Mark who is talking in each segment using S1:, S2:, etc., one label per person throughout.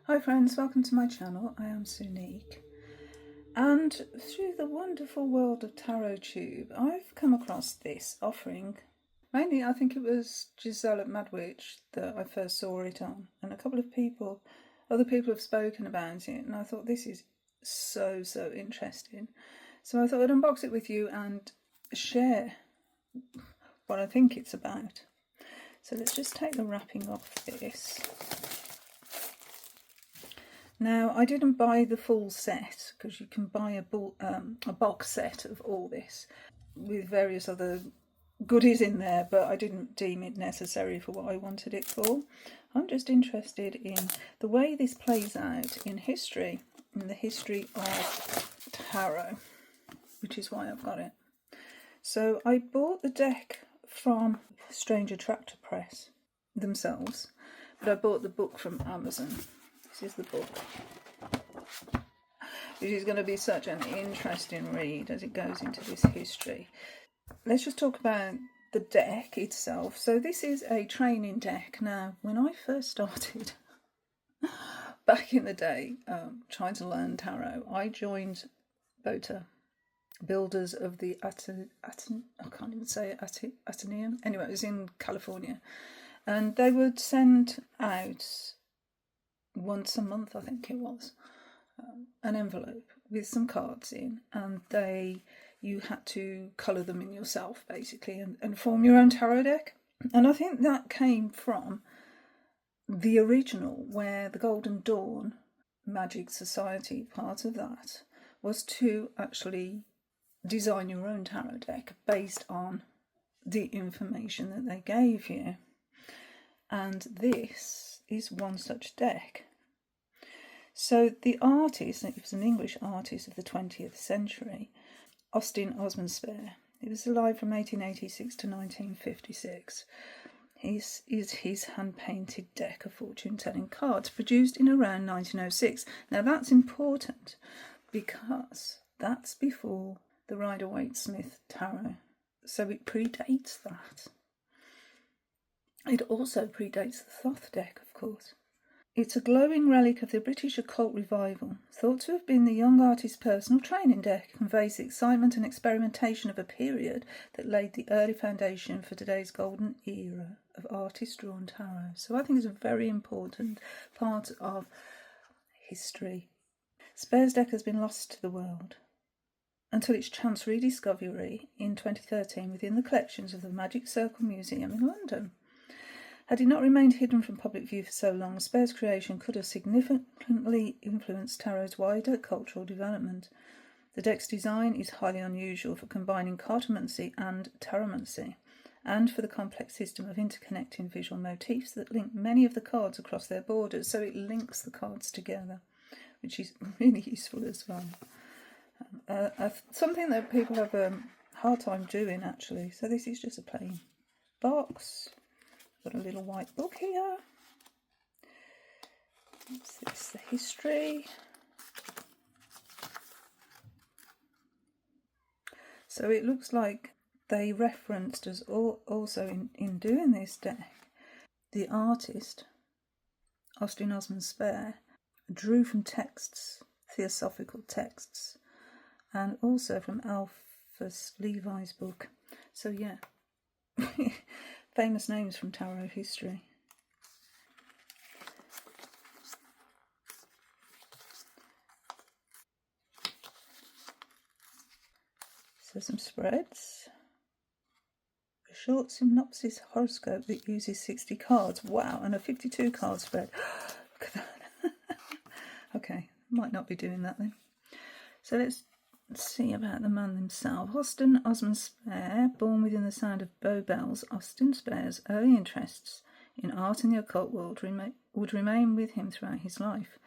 S1: Hi friends, welcome to my channel. I am Sunique, and through the wonderful world of Tarot Tube I've come across this offering. Mainly I think it was Giselle at Madwitch that I first saw it on, and a couple of other people have spoken about it, and I thought this is so interesting. So I thought I'd unbox it with you and share what I think it's about. So let's just take the wrapping off this. Now, I didn't buy the full set because you can buy a box set of all this with various other goodies in there, but I didn't deem it necessary for what I wanted it for. I'm just interested in the way this plays out in history, in the history of tarot, which is why I've got it. So I bought the deck from Strange Attractor Press themselves, but I bought the book from Amazon. This is the book. Which is going to be such an interesting read as it goes into this history. Let's just talk about the deck itself. So this is a training deck. Now, when I first started, back in the day, trying to learn tarot, I joined BOTA, Builders of the I can't even say it, Ateneum. Anyway, it was in California. And they would send out once a month, I think it was, an envelope with some cards in, and you had to colour them in yourself basically and form your own tarot deck. And I think that came from the original, where the Golden Dawn Magic Society, part of that was to actually design your own tarot deck based on the information that they gave you. And this is one such deck. So the artist, it was an English artist of the 20th century, Osman Spare. He was alive from 1886 to 1956. Is his hand-painted deck of fortune-telling cards, produced in around 1906. Now that's important because that's before the Rider-Waite-Smith tarot, so it predates that. It also predates the Thoth deck, of course. It's a glowing relic of the British occult revival, thought to have been the young artist's personal training deck. It conveys the excitement and experimentation of a period that laid the early foundation for today's golden era of artist-drawn tarot. So I think it's a very important part of history. Spare's deck has been lost to the world until its chance rediscovery in 2013 within the collections of the Magic Circle Museum in London. Had it not remained hidden from public view for so long, Spare's creation could have significantly influenced tarot's wider cultural development. The deck's design is highly unusual for combining cartomancy and taromancy, and for the complex system of interconnecting visual motifs that link many of the cards across their borders, so it links the cards together, which is really useful as well. Something that people have a hard time doing, actually. So this is just a plain box. Got a little white book here. It's the history. So it looks like they referenced us also in doing this deck. The artist, Osman Spare, drew from texts, theosophical texts, and also from Alphus Levi's book. So yeah. Famous names from tarot history. So some spreads. A short synopsis horoscope that uses 60 cards. Wow, and a 52 card spread. Look at that. Okay, might not be doing that then. So let's see about the man himself. Osman Spare, born within the sound of bow bells, Osman Spare's early interests in art and the occult world would remain with him throughout his life.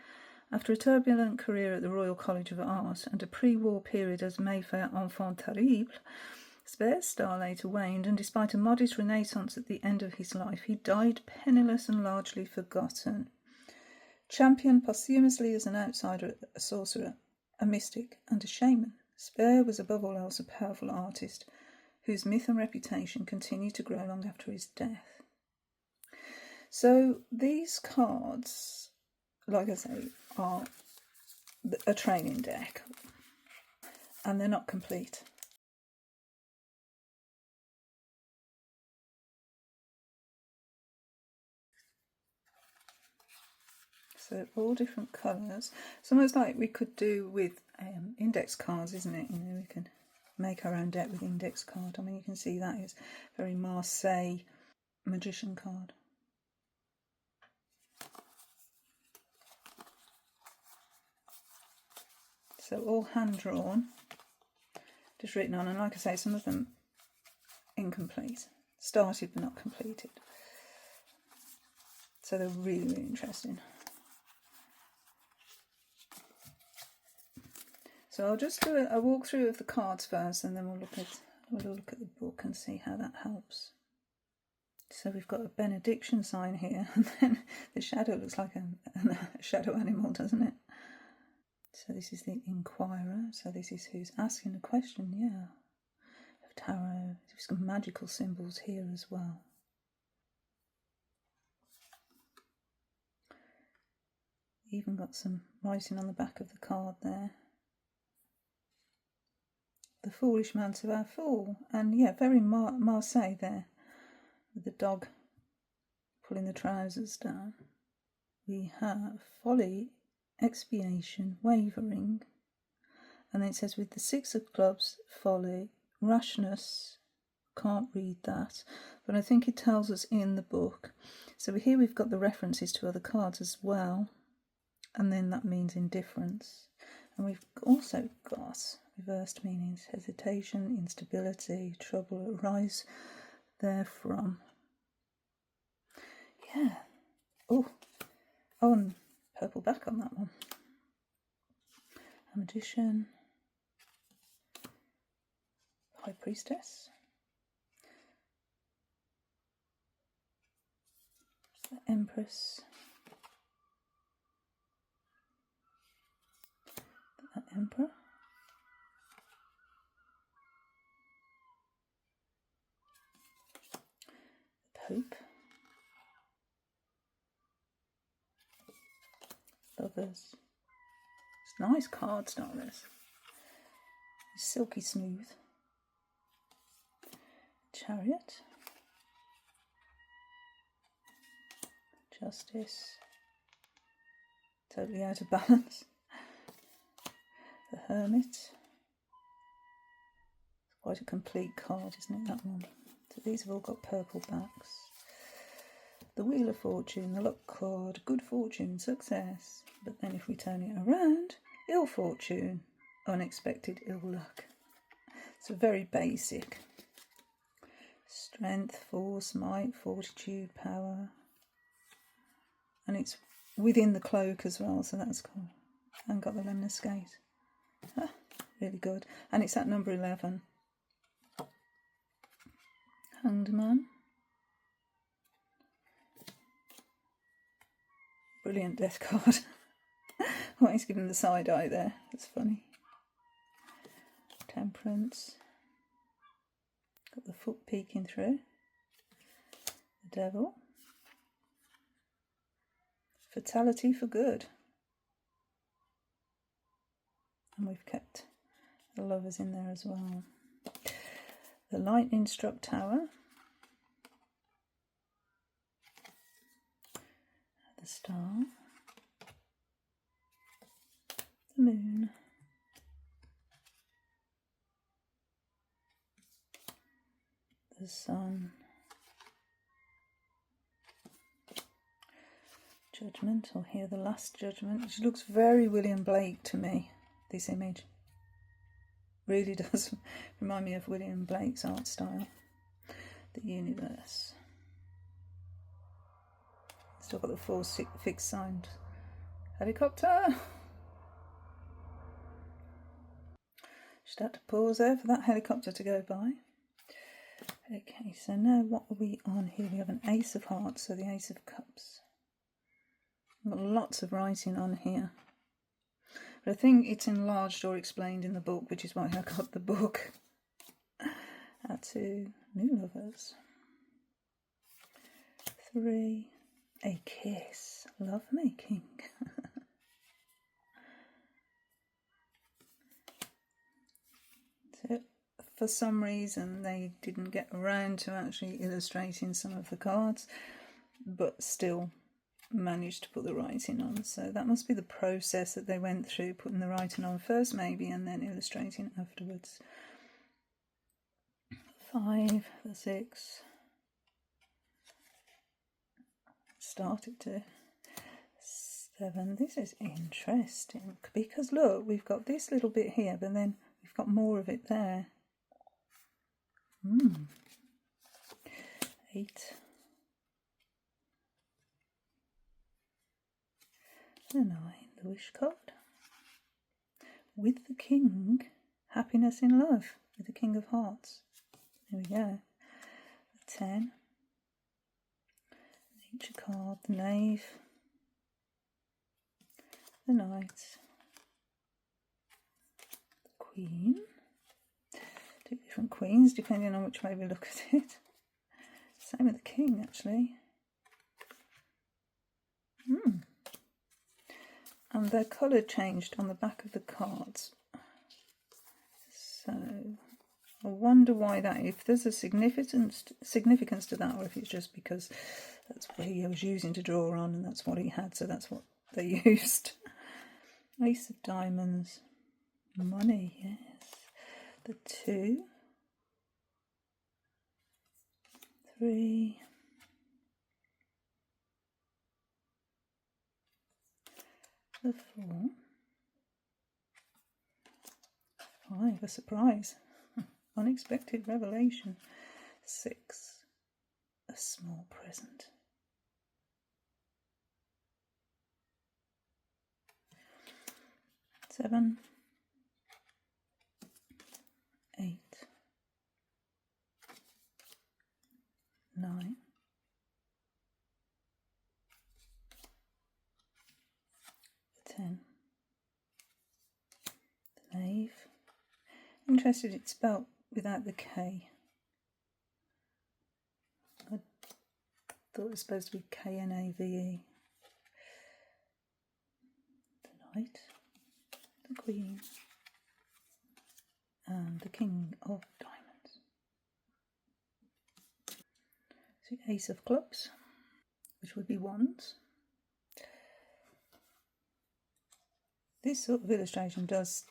S1: After a turbulent career at the Royal College of Art and a pre-war period as Mayfair enfant terrible, Spare's star later waned, and despite a modest renaissance at the end of his life, he died penniless and largely forgotten. Championed posthumously as an outsider, a sorcerer, a mystic and a shaman, Spare was above all else a powerful artist whose myth and reputation continued to grow long after his death. So these cards like I say, are a training deck, and they're not complete. So all different colours. It's almost like we could do with index cards, isn't it? You know, we can make our own deck with index card. I mean, you can see that is very Marseille magician card. So all hand drawn, just written on, and like I say, some of them incomplete, started but not completed. So they're really, really interesting. So I'll just do a walkthrough of the cards first, and then we'll look at the book and see how that helps. So we've got a benediction sign here, and then the shadow looks like a shadow animal, doesn't it? So this is the inquirer. So this is who's asking a question, yeah. Of tarot. There's some magical symbols here as well. Even got some writing on the back of the card there. The foolish man to our fool. And yeah, very Marseille there. With the dog pulling the trousers down. We have folly, expiation, wavering. And then it says with the 6 of clubs, folly, rashness. Can't read that. But I think it tells us in the book. So here we've got the references to other cards as well. And then that means indifference. And we've also got reversed meanings, hesitation, instability, trouble, arise therefrom. Yeah. Oh, and purple back on that one. A magician. High priestess. The empress. The emperor. The pope. Lovers. It's nice cards, not this. It's silky smooth. Chariot. Justice. Totally out of balance. The Hermit. It's quite a complete card, isn't it, that one? So these have all got purple backs. The Wheel of Fortune, the luck card, good fortune, success. But then if we turn it around, ill fortune, unexpected ill luck. So very basic. Strength, force, might, fortitude, power. And it's within the cloak as well, so that's cool. And got the lemniscate. Ah, really good. And it's at number 11. Hanged Man. Brilliant death card. Oh, he's giving the side eye there. That's funny. Temperance. Got the foot peeking through. The Devil. Fatality for good. And we've kept the Lovers in there as well. The Lightning Struck Tower. The Star. The Moon. The Sun. Judgment, or here the Last Judgment, which looks very William Blake to me, this image. Really does remind me of William Blake's art style. The Universe. Still got the 4 fixed signed helicopter. Just had to pause there for that helicopter to go by. Okay, so now what are we on here? We have an Ace of Hearts, so the Ace of Cups. We've got lots of writing on here. But I think it's enlarged or explained in the book, which is why I got the book. Add to New Lovers. 3. A kiss. Love making. for some reason they didn't get around to actually illustrating some of the cards, but still managed to put the writing on. So that must be the process that they went through, putting the writing on first maybe and then illustrating afterwards. 5, the 6, started to 7. This is interesting because look, we've got this little bit here, but then we've got more of it there. 8, the 9, the wish card, with the king, happiness in love, with the king of hearts. There we go. The 10, nature card, the knave, the knight, the queen, 2 different queens depending on which way we look at it. Same with the king actually. And their colour changed on the back of the cards. So I wonder why that, if there's a significance to that, or if it's just because that's what he was using to draw on and that's what he had, so that's what they used. Ace of diamonds, money, yes. The 2, 3, the 4, 5, a surprise, unexpected revelation. 6, a small present. 7, 8, 9, the 10, the knave. Interested it's spelt without the K. I thought it was supposed to be K-N-A-V-E. The knight, the queen, and the king of diamonds. So ace of clubs, which would be wands. This sort of illustration does,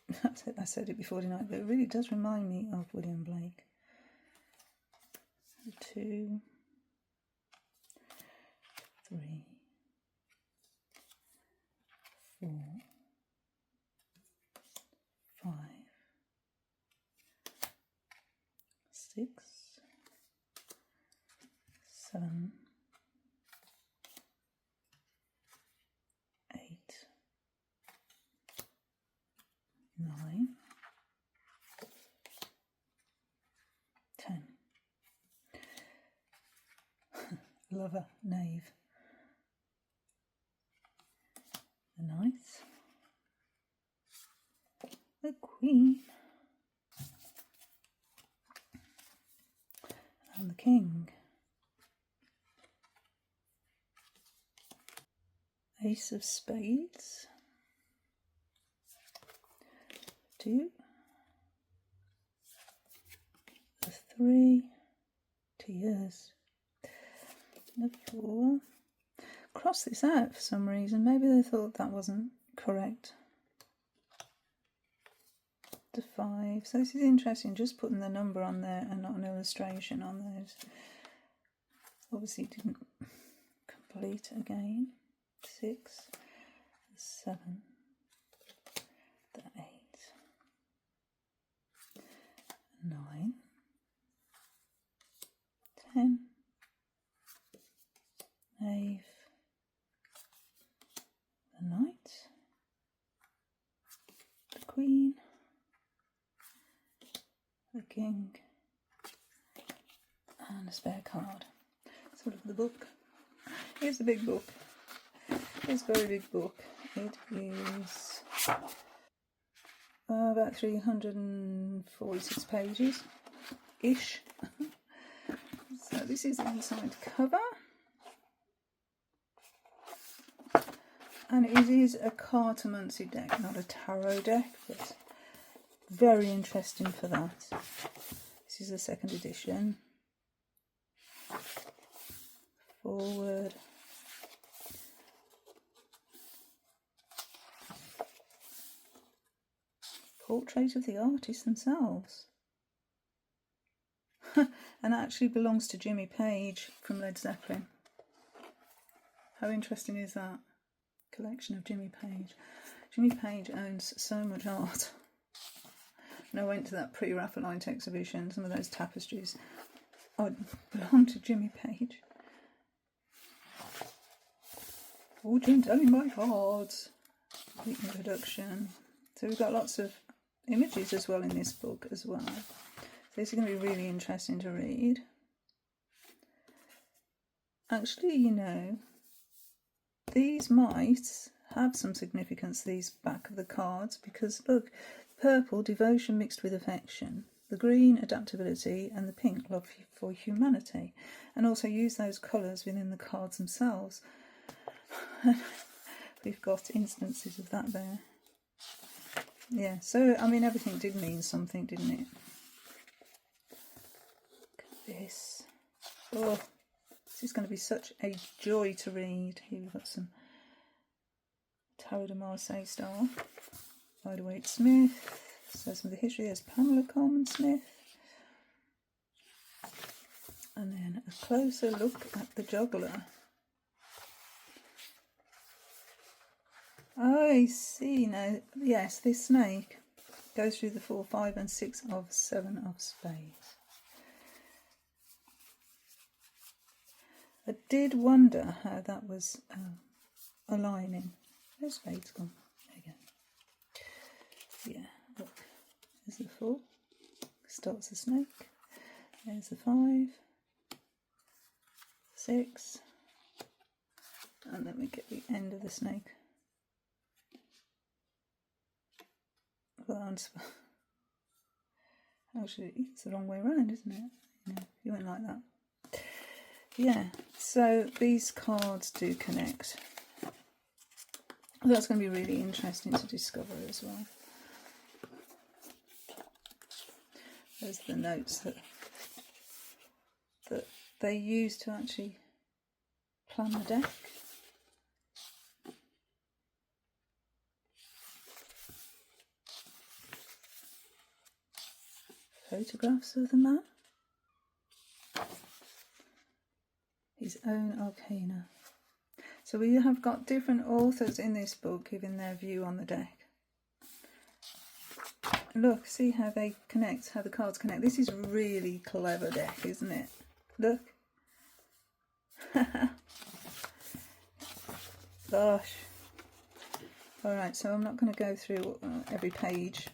S1: I said it before tonight, but it really does remind me of William Blake. 2, 3, 4, 5, 6, 7, 8, 9, 10. Lover, knave, the knight, the queen, and the king. Ace of spades, 2, the 3, tears, the 4. Cross this out for some reason. Maybe they thought that wasn't correct. The 5. So this is interesting, just putting the number on there and not an illustration on those. Obviously didn't complete again. 6, the 7, the 8, 9, 10, knave, the knight, the queen, the king, and a spare card. Let's look at the book. Here's the big book. It's a very big book. It is about 346 pages ish. So this is the inside cover, and it is a cartomancy deck, not a tarot deck, but very interesting for that. This is the second edition. Forward. Portrait of the artists themselves. And actually belongs to Jimmy Page from Led Zeppelin. How interesting is that? Collection of Jimmy Page. Jimmy Page owns so much art. And I went to that pre-Raphaelite exhibition, some of those tapestries belong to Jimmy Page. Fortune telling by cards. The introduction. So we've got lots of images as well in this book as well. So this is going to be really interesting to read. Actually, you know, these might have some significance, these back of the cards, because look, purple, devotion mixed with affection, the green, adaptability, and the pink, love for humanity. And also use those colours within the cards themselves. We've got instances of that there. Yeah, so, I mean, everything did mean something, didn't it? Look at this. Oh, this is going to be such a joy to read. Here we've got some Tarot de Marseille style. Rider-Waite Smith. So some of the history. There's Pamela Coleman Smith. And then a closer look at the juggler. Oh, I see now. Yes, this snake goes through the 4, 5 and 6 of 7 of spades. I did wonder how that was aligning. There's spades gone. There you go. Yeah, look. There's the 4. Starts the snake. There's the 5. 6. And let me get the end of the snake. Actually, it's the wrong way around, isn't it? You know, you went like that. Yeah, so these cards do connect. That's going to be really interesting to discover as well. There's the notes that they use to actually plan the deck. Photographs of the man. His own arcana. So we have got different authors in this book giving their view on the deck. Look, see how they connect, how the cards connect. This is really clever deck, isn't it? Look. Gosh. Alright, so I'm not going to go through every page.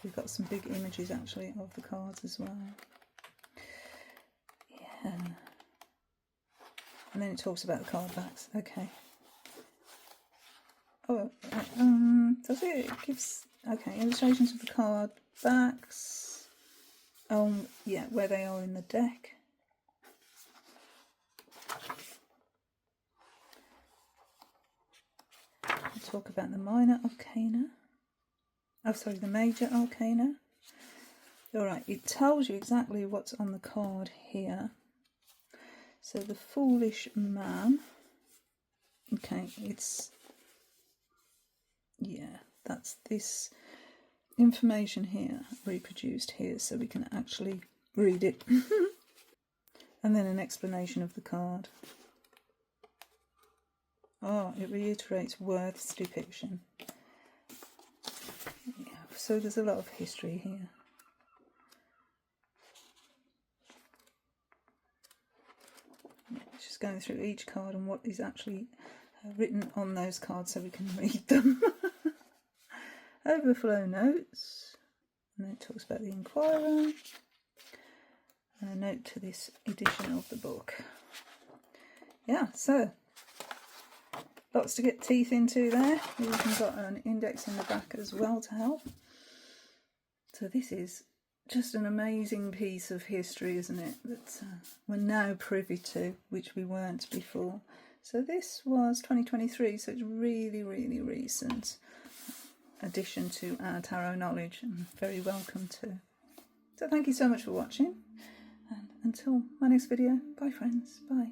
S1: We've got some big images actually of the cards as well. Yeah. And then it talks about the card backs. Okay. Oh, does it? It gives, okay, illustrations of the card backs. Yeah, where they are in the deck. We'll talk about the minor arcana. Oh, sorry, the major arcana. Alright, it tells you exactly what's on the card here. So the foolish man. Okay, it's... yeah, that's this information here, reproduced here, so we can actually read it. And then an explanation of the card. Oh, it reiterates Worth's depiction. So there's a lot of history here. It's just going through each card and what is actually written on those cards so we can read them. Overflow notes. And then it talks about the Inquirer. And a note to this edition of the book. Yeah, so lots to get teeth into there. We've even got an index in the back as well to help. So this is just an amazing piece of history, isn't it, that we're now privy to, which we weren't before. So this was 2023, so it's really, really recent. addition to our tarot knowledge, and very welcome too. So thank you so much for watching, and until my next video, bye friends, bye.